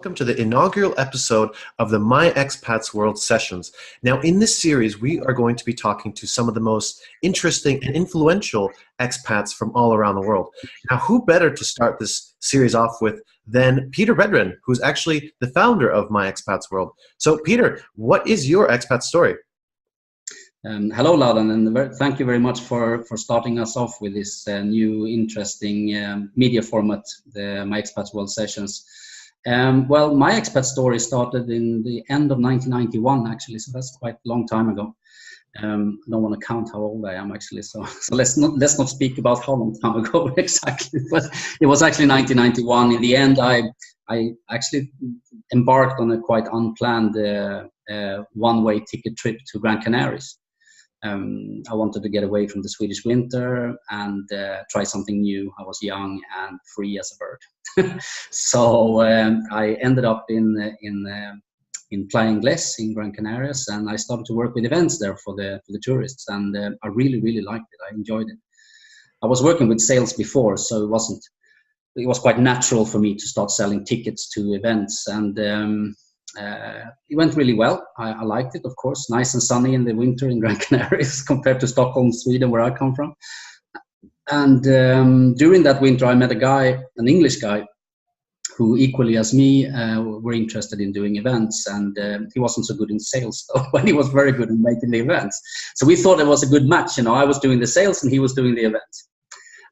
welcome to the inaugural episode of the My Expats World sessions. Now, in this series, we are going to be talking to some of the most interesting and influential expats from all around the world. Now, who better to start this series off with than Peter Bedren, who's actually the founder of My Expats World. So, Peter, what is your expat story? Hello, Ladan, and thank you very much for starting us off with this new interesting media format, the My Expats World sessions. Well, my expat story started in the end of 1991, actually, so that's quite a long time ago. I don't want to count how old I am, actually, so let's not speak about how long time ago exactly, but it was actually 1991. In the end, I actually embarked on a quite unplanned one-way ticket trip to Gran Canaries. I wanted to get away from the Swedish winter and try something new. I was young and free as a bird. So I ended up in Playa Ingles in Gran Canarias, and I started to work with events there for the tourists, and I really liked it. I enjoyed it. I was working with sales before, so it was quite natural for me to start selling tickets to events, and it went really well. I liked it, of course. Nice and sunny in the winter in Gran Canaries compared to Stockholm, Sweden, where I come from. And during that winter, I met an English guy, who equally as me were interested in doing events. And he wasn't so good in sales, though, but he was very good in making the events. So we thought it was a good match. You know, I was doing the sales and he was doing the events.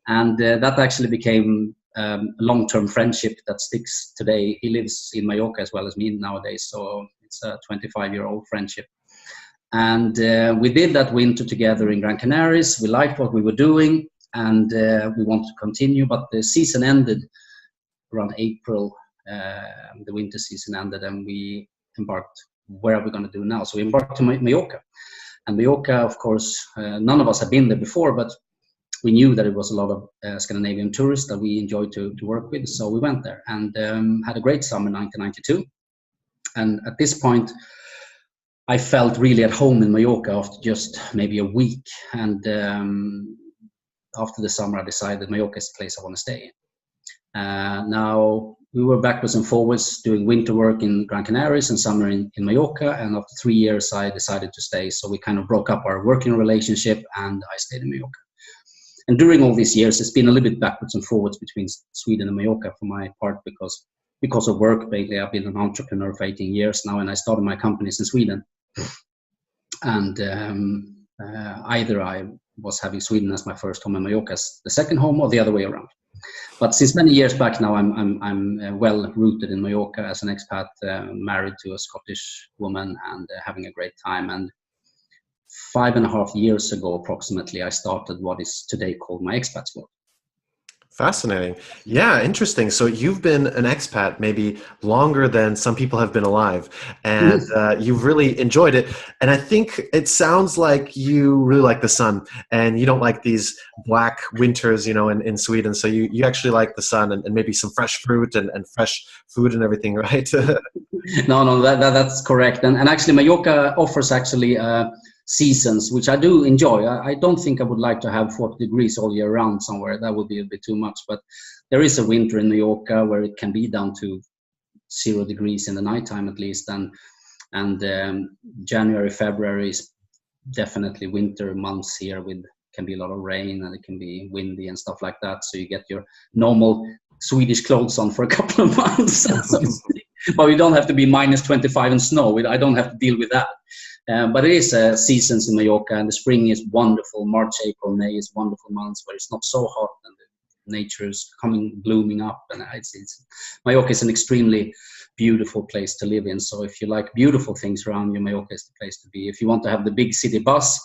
And that actually became a long-term friendship that sticks today. He lives in Mallorca as well as me nowadays, so it's a 25-year-old friendship. And we did that winter together in Gran Canaries. We liked what we were doing, and we wanted to continue, but the season ended around April. The winter season ended, and we embarked, where are we going to do now? So we embarked to Mallorca. And Mallorca, of course, none of us had been there before, but we knew that it was a lot of Scandinavian tourists that we enjoyed to work with. So we went there and had a great summer in 1992. And at this point, I felt really at home in Mallorca after just maybe a week. And after the summer, I decided Mallorca is the place I want to stay in. Now, we were backwards and forwards doing winter work in Gran Canaries and summer in Mallorca. And after 3 years, I decided to stay. So we kind of broke up our working relationship and I stayed in Mallorca. And during all these years, it's been a little bit backwards and forwards between Sweden and Mallorca for my part because of work. Basically, I've been an entrepreneur for 18 years now, and I started my companies in Sweden. And either I was having Sweden as my first home and Mallorca as the second home, or the other way around. But since many years back now, I'm well rooted in Mallorca as an expat, married to a Scottish woman, and having a great time. And 5.5 years ago, approximately, I started what is today called My Expats World. Fascinating. Yeah, interesting. So you've been an expat maybe longer than some people have been alive, and you've really enjoyed it. And I think it sounds like you really like the sun, and you don't like these black winters, you know, in Sweden. So you actually like the sun and maybe some fresh fruit and fresh food and everything, right? No, that's correct. And actually, Mallorca offers actually seasons, which I do enjoy. I don't think I would like to have 40 degrees all year round somewhere. That would be a bit too much. But there is a winter in Mallorca where it can be down to 0 degrees in the nighttime at least. And January, February is definitely winter months here with can be a lot of rain and it can be windy and stuff like that. So you get your normal Swedish clothes on for a couple of months. But we don't have to be minus 25 and snow. I don't have to deal with that. But it is seasons in Mallorca, and the spring is wonderful. March, April, May is wonderful months where it's not so hot and the nature is blooming up. And Mallorca is an extremely beautiful place to live in. So if you like beautiful things around you, Mallorca is the place to be. If you want to have the big city bus,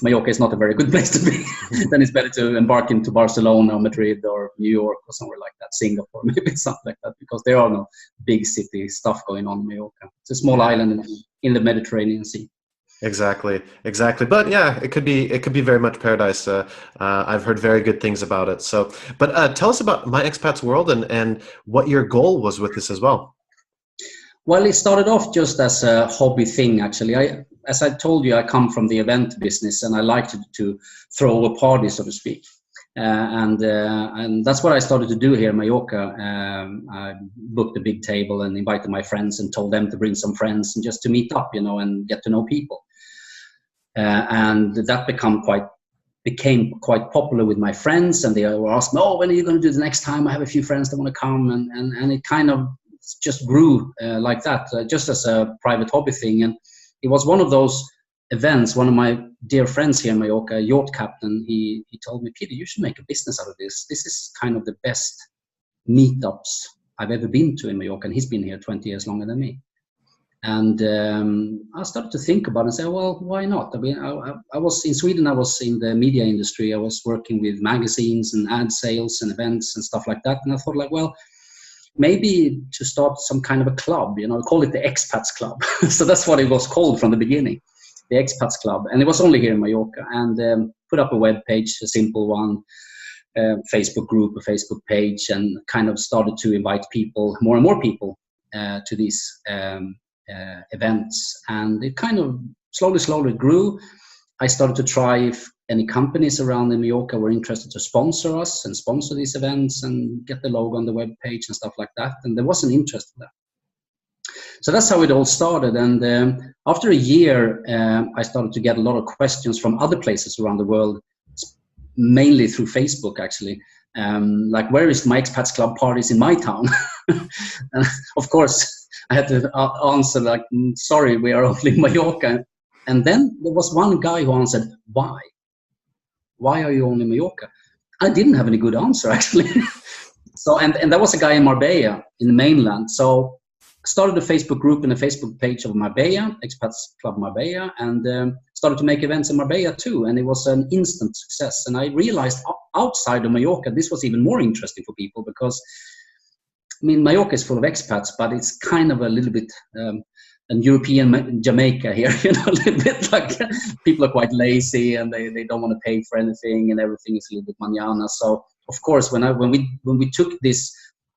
Mallorca is not a very good place to be. Then it's better to embark into Barcelona or Madrid or New York or somewhere like that, Singapore, maybe something like that, because there are no big city stuff going on in Mallorca. It's a small island in the Mediterranean Sea. Exactly. But yeah, it could be very much paradise. I've heard very good things about it. So, but tell us about My Expats World and what your goal was with this as well. Well, it started off just as a hobby thing, actually. As I told you, I come from the event business and I like to throw a party, so to speak. And that's what I started to do here in Mallorca. I booked a big table and invited my friends and told them to bring some friends and just to meet up, and get to know people. And that became quite popular with my friends, and they were asking, "Oh, when are you going to do the next time? I have a few friends that want to come," and it kind of just grew like that, just as a private hobby thing. And it was one of those events. One of my dear friends here in Mallorca, a yacht captain, he told me, "Peter, you should make a business out of this. This is kind of the best meetups I've ever been to in Mallorca," and he's been here 20 years longer than me. And I started to think about it and say, well, why not? I mean, I was in Sweden, I was in the media industry. I was working with magazines and ad sales and events and stuff like that. And I thought, like, well, maybe to start some kind of a club, call it the Expats Club. So that's what it was called from the beginning, the Expats Club. And it was only here in Mallorca. And put up a web page, a simple one, Facebook group, a Facebook page, and kind of started to invite people, more and more people, to these events. And it kind of slowly grew. I started to try if any companies around in Mallorca were interested to sponsor us and sponsor these events and get the logo on the web page and stuff like that. And there was an interest in that. So that's how it all started. And after a year, I started to get a lot of questions from other places around the world, mainly through Facebook, actually. Like, where is my Expats Club parties in my town? And of course, I had to answer, like, sorry, we are only in Mallorca. And then there was one guy who answered, why? Why are you only in Mallorca? I didn't have any good answer, actually. So, and there was a guy in Marbella, in the mainland. So I started a Facebook group and a Facebook page of Marbella, Expats Club Marbella, and started to make events in Marbella too. And it was an instant success. And I realized outside of Mallorca, this was even more interesting for people because, I mean, Mallorca is full of expats, but it's kind of a little bit an European Jamaica here, a little bit like people are quite lazy and they don't want to pay for anything and everything is a little bit mañana. So of course, when we took this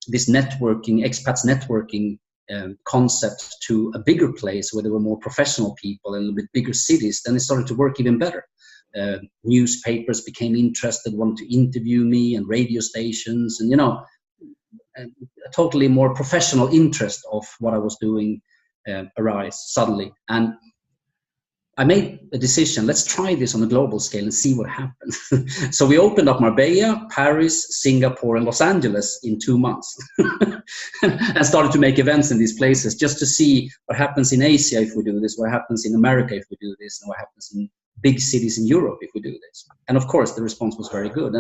networking, expats networking concept to a bigger place where there were more professional people and a little bit bigger cities, then it started to work even better. Newspapers became interested, wanted to interview me, and radio stations, and a totally more professional interest of what I was doing arise suddenly. And I made a decision, let's try this on a global scale and see what happens. So we opened up Marbella, Paris, Singapore, and Los Angeles in 2 months and started to make events in these places just to see what happens in Asia if we do this, what happens in America if we do this, and what happens in big cities in Europe if we do this. And of course, the response was very good.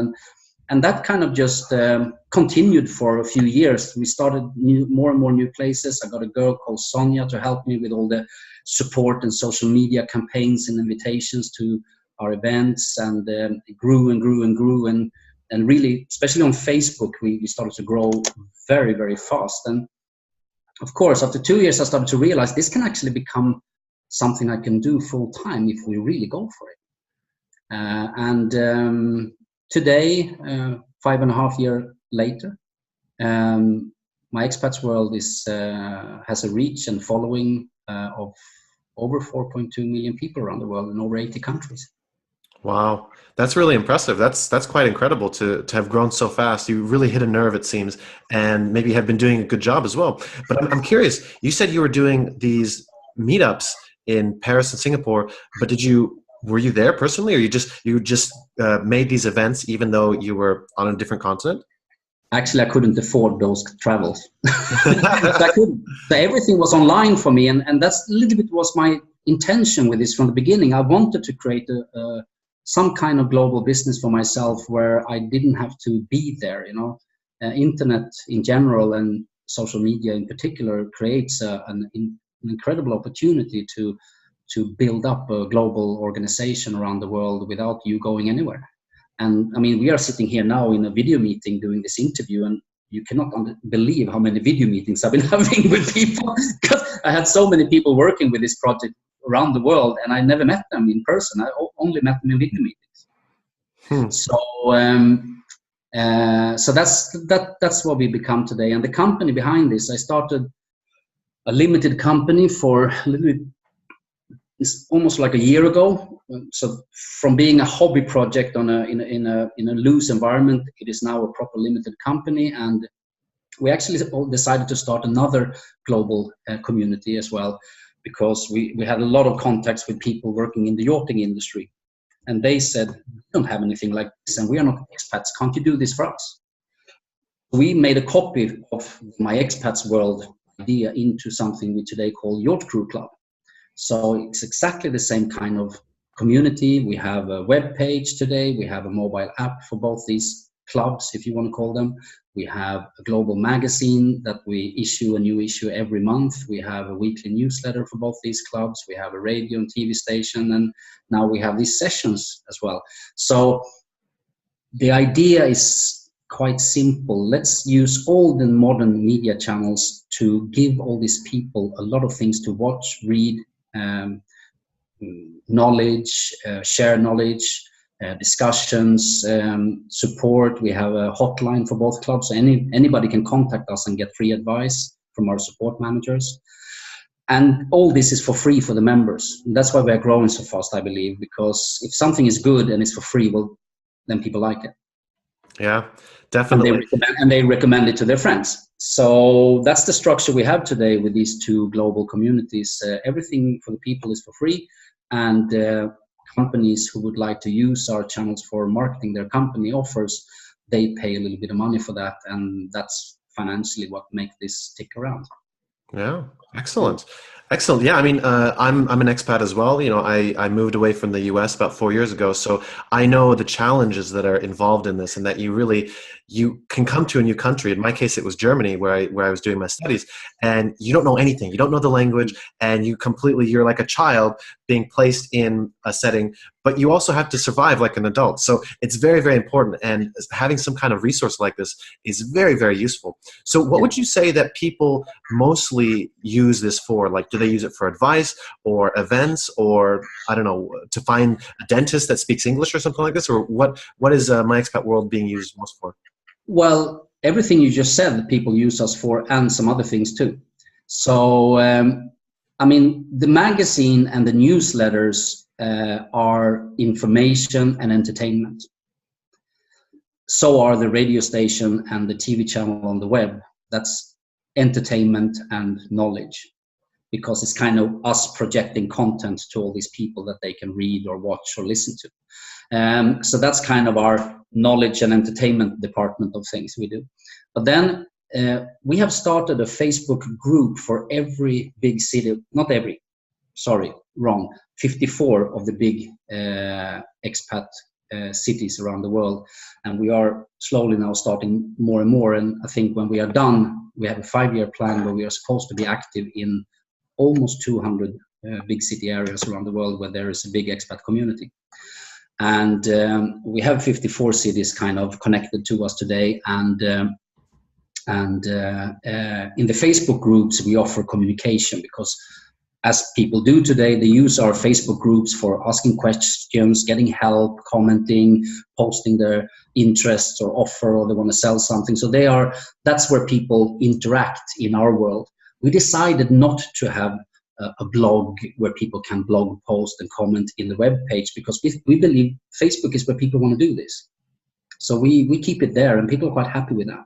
And that kind of just continued for a few years. We started more and more new places. I got a girl called Sonia to help me with all the support and social media campaigns and invitations to our events. And it grew and grew and grew. And really, especially on Facebook, we started to grow very, very fast. And of course, after 2 years, I started to realize this can actually become something I can do full time if we really go for it. Today, 5.5 years later, my Expats World has a reach and following of over 4.2 million people around the world in over 80 countries. Wow, that's really impressive. That's quite incredible to have grown so fast. You really hit a nerve, it seems, and maybe have been doing a good job as well. But I'm curious. You said you were doing these meetups in Paris and Singapore, but were you there personally, or you just made these events even though you were on a different continent? Actually, I couldn't afford those travels. So I couldn't. So everything was online for me, and that's a little bit was my intention with this from the beginning. I wanted to create some kind of global business for myself where I didn't have to be there. Internet in general and social media in particular creates an incredible opportunity to build up a global organization around the world without you going anywhere. And I mean, we are sitting here now in a video meeting doing this interview, and you cannot believe how many video meetings I've been having with people, because I had so many people working with this project around the world, and I never met them in person. I only met them in video meetings. So that's what we become today. And the company behind this, I started a limited company for a little bit it's almost like a year ago. So from being a hobby project in a loose environment, it is now a proper limited company, and we actually decided to start another global community as well, because we had a lot of contacts with people working in the yachting industry, and they said, we don't have anything like this, and we are not expats. Can't you do this for us? We made a copy of My Expats World idea into something we today call Yacht Crew Club. So it's exactly the same kind of community. We have a web page today. We have a mobile app for both these clubs, if you want to call them. We have a global magazine that we issue a new issue every month. We have a weekly newsletter for both these clubs. We have a radio and TV station, and now we have these sessions as well. So the idea is quite simple. Let's use all the modern media channels to give all these people a lot of things to watch, read, knowledge, share knowledge, discussions, support. We have a hotline for both clubs. So anybody can contact us and get free advice from our support managers. And all this is for free for the members. And that's why we're growing so fast, I believe, because if something is good and it's for free, well, then people like it. Yeah, definitely. And they recommend it to their friends. So that's the structure we have today with these two global communities. Everything for the people is for free, and companies who would like to use our channels for marketing their company offers, they pay a little bit of money for that, and that's financially what makes this stick around. Yeah, excellent. Excellent. Yeah, I mean, I'm an expat as well. You know, I moved away from the US about 4 years ago, so I know the challenges that are involved in this, and that you can come to a new country. In my case, it was Germany, where I was doing my studies, and you don't know anything. You don't know the language, and you're like a child being placed in a setting, but you also have to survive like an adult. So it's very, very important, and having some kind of resource like this is very, very useful. So what would you say that people mostly use this for? Like, do they use it for advice or events, or I don't know, to find a dentist that speaks English or something like this? Or what is My Expat World being used most for? Well, everything you just said, people use us for, and some other things too. So, I mean, the magazine and the newsletters are information and entertainment. So are the radio station and the TV channel on the web. That's entertainment and knowledge, because it's kind of us projecting content to all these people that they can read or watch or listen to. So that's kind of our knowledge and entertainment department of things we do. But then we have started a Facebook group for every big city, not every, sorry, wrong, 54 of the big expat cities around the world. And we are slowly now starting more and more. And I think when we are done, we have a 5-year plan where we are supposed to be active in almost 200 big city areas around the world where there is a big expat community. And we have 54 cities kind of connected to us today. And in the Facebook groups, we offer communication, because as people do today, they use our Facebook groups for asking questions, getting help, commenting, posting their interests or offer, or they want to sell something. So that's where people interact in our world. We decided not to have a blog where people can blog, post, and comment in the web page, because we believe Facebook is where people want to do this. So we keep it there, and people are quite happy with that.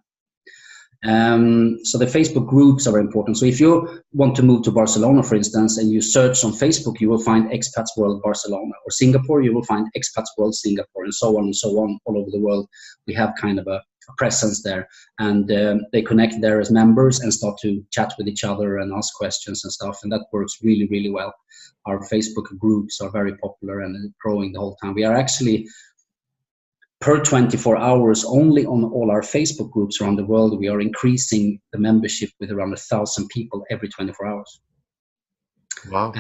So the Facebook groups are important. So if you want to move to Barcelona, for instance, and you search on Facebook, you will find Expats World Barcelona, or Singapore, you will find Expats World Singapore, and so on all over the world. We have kind of a presence there, and they connect there as members and start to chat with each other and ask questions and stuff, and that works really, really well. Our Facebook groups are very popular and growing the whole time. We are actually, per 24 hours, only on all our Facebook groups around the world, we are increasing the membership with around 1,000 people every 24 hours. Wow.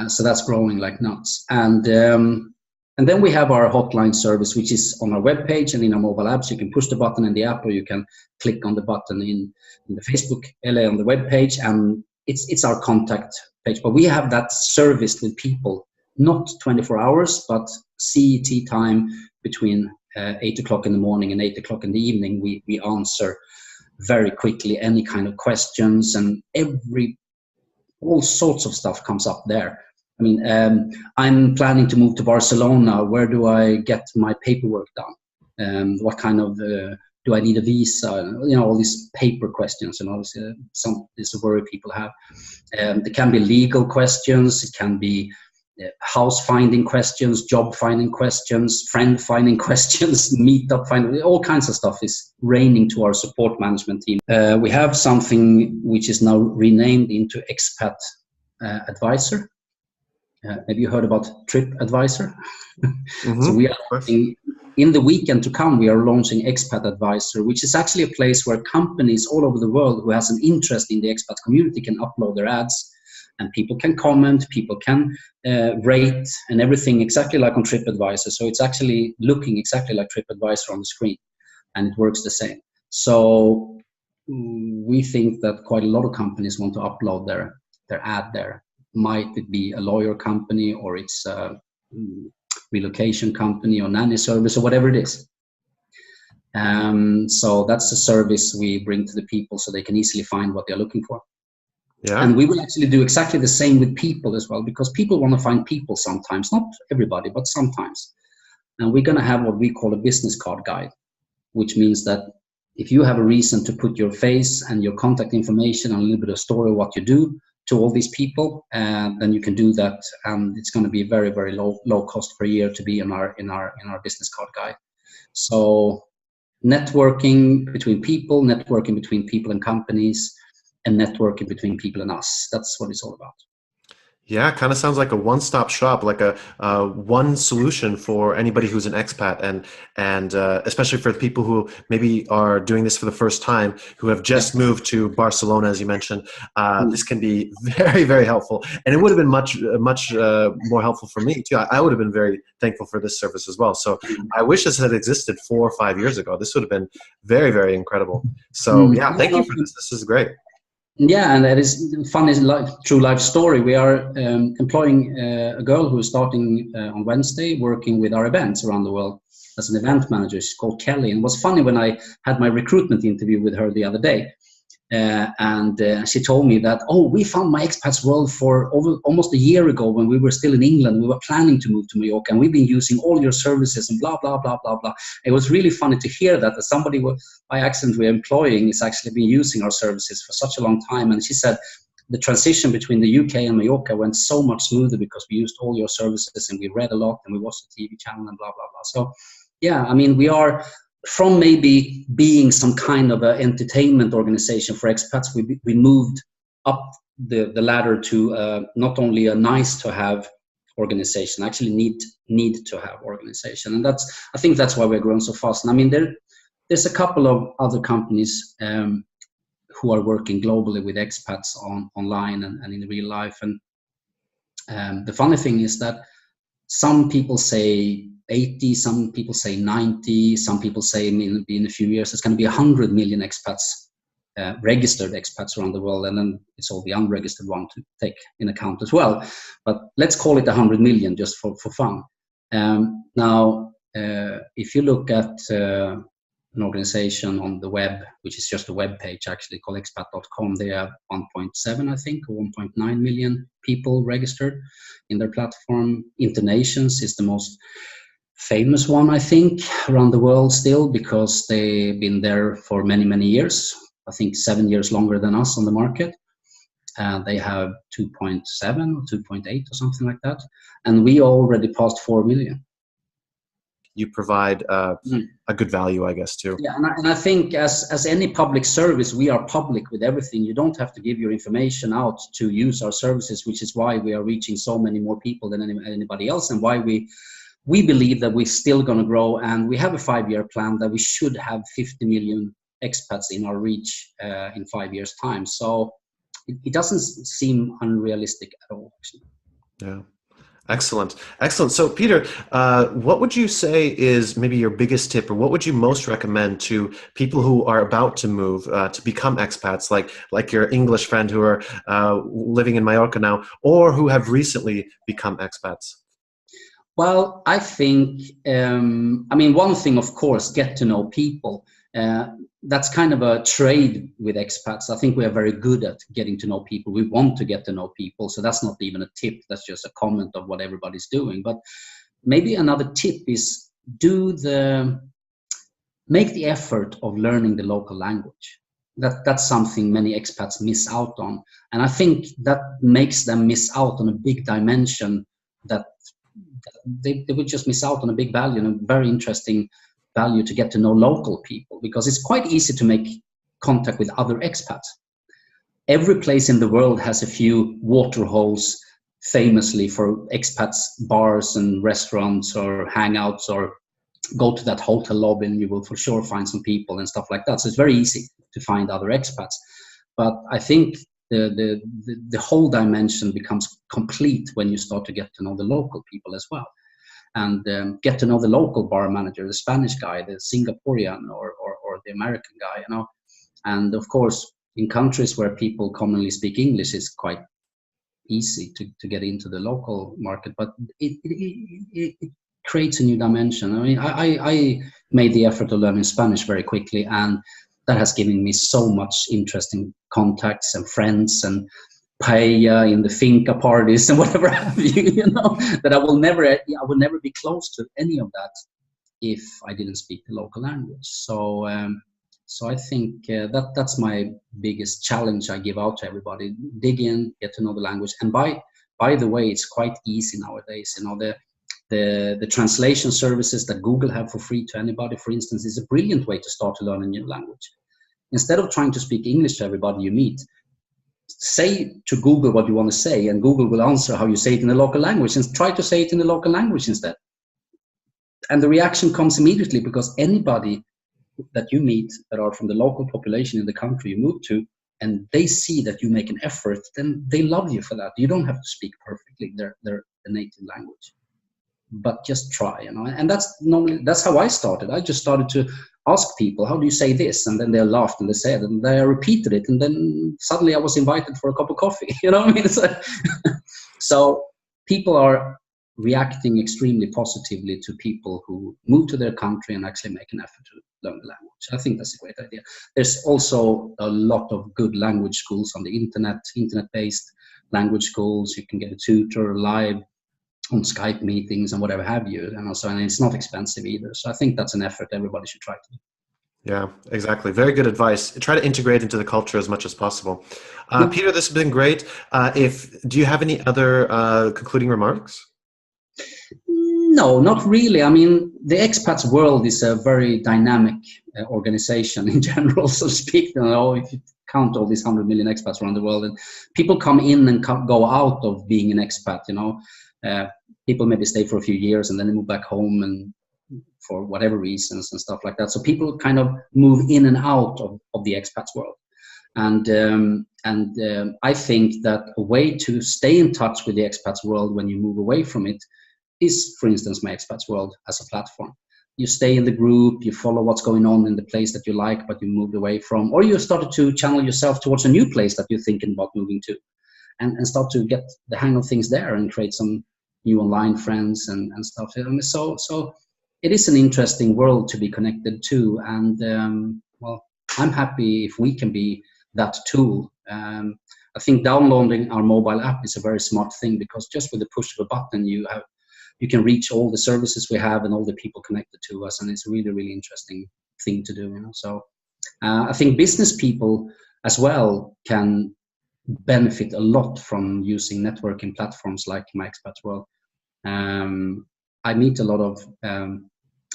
So that's growing like nuts. And then we have our hotline service, which is on our webpage and in our mobile apps. You can push the button in the app, or you can click on the button in the Facebook LA on the webpage, and it's our contact page. But we have that service with people, not 24 hours, but CET time between 8 o'clock in the morning and 8 o'clock in the evening. We answer very quickly any kind of questions, and all sorts of stuff comes up there. I mean, I'm planning to move to Barcelona. Where do I get my paperwork done? What kind of do I need a visa? You know, all these paper questions, and obviously this is a worry people have. There can be legal questions. It can be house finding questions, job finding questions, friend finding questions, meetup finding, all kinds of stuff is raining to our support management team. We have something which is now renamed into Expat Advisor. Maybe you heard about TripAdvisor? Mm-hmm. So we are in the weekend to come, we are launching Expat Advisor, which is actually a place where companies all over the world who has an interest in the expat community can upload their ads, and people can comment, people can rate, and everything exactly like on TripAdvisor. So it's actually looking exactly like TripAdvisor on the screen, and it works the same. So we think that quite a lot of companies want to upload their ad there. Might it be a lawyer company, or it's a relocation company, or nanny service, or whatever it is. So that's a service we bring to the people so they can easily find what they're looking for. Yeah. And we will actually do exactly the same with people as well, because people want to find people sometimes, not everybody, but sometimes. And we're going to have what we call a business card guide, which means that if you have a reason to put your face and your contact information and a little bit of story of what you do to all these people, then you can do that, and it's going to be very, very low cost per year to be in our business card guide. So networking between people and companies, and networking between people and us. That's what it's all about. Yeah, kind of sounds like a one-stop shop, like a one solution for anybody who's an expat, and especially for the people who maybe are doing this for the first time, who have just moved to Barcelona, as you mentioned. This can be very, very helpful, and it would have been much more helpful for me too. I would have been very thankful for this service as well. So I wish this had existed 4 or 5 years ago. This would have been very, very incredible. So yeah, thank you for this. This is great. Yeah, and that is funny, true life story. We are employing a girl who is starting on Wednesday, working with our events around the world as an event manager. She's called Kelly. And it was funny when I had my recruitment interview with her the other day. And she told me that, we found My Expats World for almost a year ago when we were still in England. We were planning to move to Mallorca, and we've been using all your services and blah, blah, blah, blah, blah. It was really funny to hear that somebody by accident we're employing is actually been using our services for such a long time. And she said the transition between the UK and Mallorca went so much smoother because we used all your services, and we read a lot, and we watched the TV channel and blah, blah, blah. So yeah, I mean, we are, from maybe being some kind of an entertainment organization for expats, we moved up the ladder to not only a nice to have organization, actually need to have organization. And I think that's why we're growing so fast. And I mean, there's a couple of other companies who are working globally with expats online and in real life. And the funny thing is that some people say 80, some people say 90, some people say in a few years it's going to be 100 million expats, registered expats around the world, and then it's all the unregistered one to take in account as well. But let's call it 100 million just for fun. Now, if you look at an organization on the web, which is just a web page actually called expat.com, they have 1.7, I think, or 1.9 million people registered in their platform. Internations is the most famous one, I think, around the world still, because they've been there for many, many years. I think 7 years longer than us on the market. They have 2.7 or 2.8 or something like that. And we already passed 4 million. You provide a good value, I guess, too. Yeah, and I think as any public service, we are public with everything. You don't have to give your information out to use our services, which is why we are reaching so many more people than anybody else, and why we believe that we're still going to grow. And we have a 5-year plan that we should have 50 million expats in our reach in 5 years' time. So it doesn't seem unrealistic at all, actually. Yeah. Excellent. Excellent. So Peter, what would you say is maybe your biggest tip, or what would you most recommend to people who are about to move, to become expats, like your English friend who are living in Mallorca now, or who have recently become expats? Well, I think, one thing, of course, get to know people. That's kind of a trade with expats. I think we are very good at getting to know people. We want to get to know people. So that's not even a tip. That's just a comment of what everybody's doing. But maybe another tip is make the effort of learning the local language. That's something many expats miss out on. And I think that makes them miss out on a big dimension, that they would just miss out on a big value and a very interesting value to get to know local people, because it's quite easy to make contact with other expats. Every place in the world has a few water holes, famously for expats, bars and restaurants or hangouts, or go to that hotel lobby and you will for sure find some people and stuff like that. So it's very easy to find other expats. But I think the whole dimension becomes complete when you start to get to know the local people as well, and get to know the local bar manager, the Spanish guy, the Singaporean, or the American guy, you know. And of course, in countries where people commonly speak English, it's quite easy to get into the local market, but it creates a new dimension. I mean, I made the effort of learning Spanish very quickly, and that has given me so much interesting contacts and friends and paella in the finca parties and whatever have you, you know, that I will never be close to any of that if I didn't speak the local language. So I think that's my biggest challenge I give out to everybody: dig in, get to know the language. And by the way, it's quite easy nowadays. You know, the translation services that Google have for free to anybody, for instance, is a brilliant way to start to learn a new language. Instead of trying to speak English to everybody you meet, say to Google what you want to say, and Google will answer how you say it in the local language, and try to say it in the local language instead. And the reaction comes immediately, because anybody that you meet that are from the local population in the country you move to, and they see that you make an effort, then they love you for that. You don't have to speak perfectly their native language, but just try, you know. And that's how I started. I just started to ask people, how do you say this? And then they laughed and they said, and they repeated it, and then suddenly I was invited for a cup of coffee. You know what I mean? So people are reacting extremely positively to people who move to their country and actually make an effort to learn the language. I think that's a great idea. There's also a lot of good language schools on the internet-based language schools. You can get a tutor live on Skype meetings and whatever have you, and it's not expensive either. So I think that's an effort everybody should try to do. Yeah, exactly. Very good advice. Try to integrate into the culture as much as possible. Peter, this has been great. Do you have any other concluding remarks? No, not really. I mean, the expats world is a very dynamic organization in general, so to speak. You know, if you count all these 100 million expats around the world, and people come in and go out of being an expat, you know. People maybe stay for a few years and then they move back home, and for whatever reasons and stuff like that. So people kind of move in and out of the expats world. And I think that a way to stay in touch with the expats world when you move away from it is, for instance, My Expats World as a platform. You stay in the group, you follow what's going on in the place that you like but you moved away from, or you started to channel yourself towards a new place that you're thinking about moving to, and start to get the hang of things there and create some new online friends and stuff. And so it is an interesting world to be connected to, and well, I'm happy if we can be that tool. I think downloading our mobile app is a very smart thing, because just with the push of a button you can reach all the services we have and all the people connected to us, and it's a really, really interesting thing to do, you know. So I think business people as well can benefit a lot from using networking platforms like My Expats World. I meet a lot of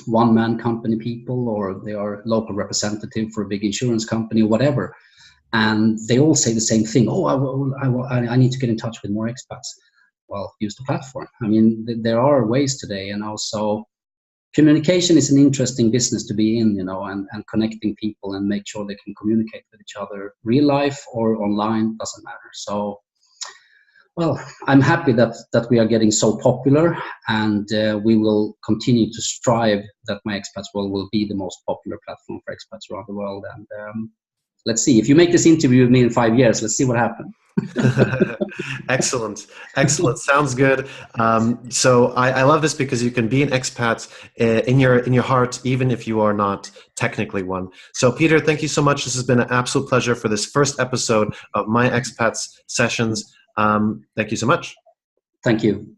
one-man company people, or they are local representative for a big insurance company or whatever, and they all say the same thing. I need to get in touch with more expats. Well, use the platform. I mean, there are ways today, and also communication is an interesting business to be in, you know, and connecting people and make sure they can communicate with each other, real life or online, doesn't matter. So, well, I'm happy that we are getting so popular, and we will continue to strive that My Expats World will be the most popular platform for expats around the world. And let's see. If you make this interview with me in 5 years, let's see what happens. Excellent. Sounds good. So I love this because you can be an expat in your heart, even if you are not technically one. So Peter, thank you so much. This has been an absolute pleasure for this first episode of My Expats Sessions. Thank you so much. Thank you.